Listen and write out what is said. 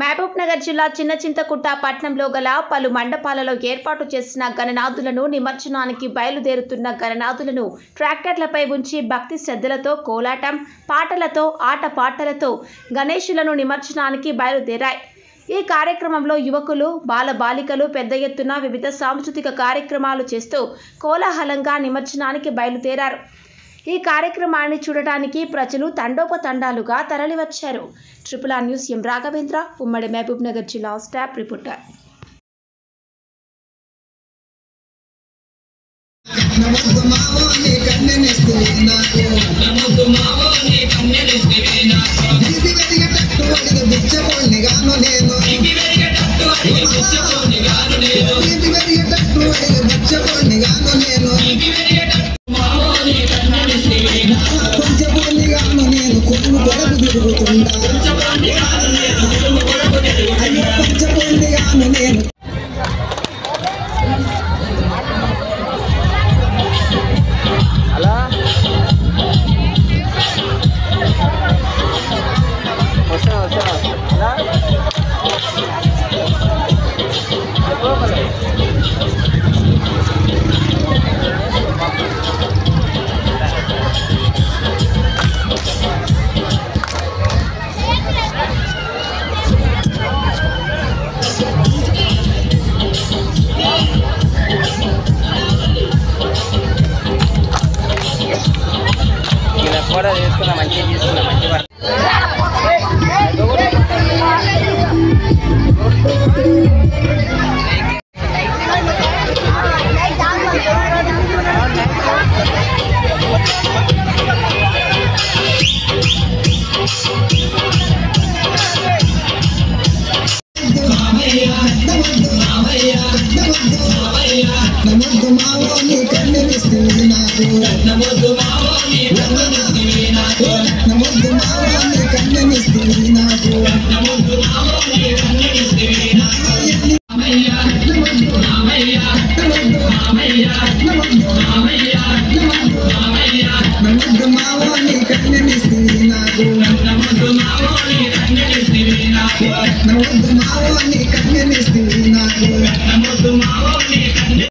మహబూబ్నగర్ జిల్లా చిన్నచింతకుంట పట్టణంలో గల పలు మండపాలలో ఏర్పాటు చేసిన గణనాథులను నిమజ్జనానికి బయలుదేరుతున్న గణనాథులను ట్రాక్టర్లపై ఉంచి భక్తి శ్రద్ధలతో కోలాటం పాటలతో ఆటపాటలతో గణేశులను నిమజ్జనానికి బయలుదేరాయి। ఈ కార్యక్రమంలో యువకులు బాలబాలికలు పెద్ద ఎత్తున వివిధ సాంస్కృతిక కార్యక్రమాలు చేస్తూ కోలాహలంగా నిమజ్జనానికి బయలుదేరారు। ఈ కార్యక్రమాన్ని చూడడానికి ప్రజలు తండోపతండాలుగా తరలివచ్చారు। ట్రిపుల్ ఆర్ న్యూస్ ఎం రాఘవేంద్ర, ఉమ్మడి మహబూబ్నగర్ జిల్లా స్టాఫ్ రిపోర్టర్। కూడా చేసుకున్నా మంచిగా తీసుకున్నా మంచిగా No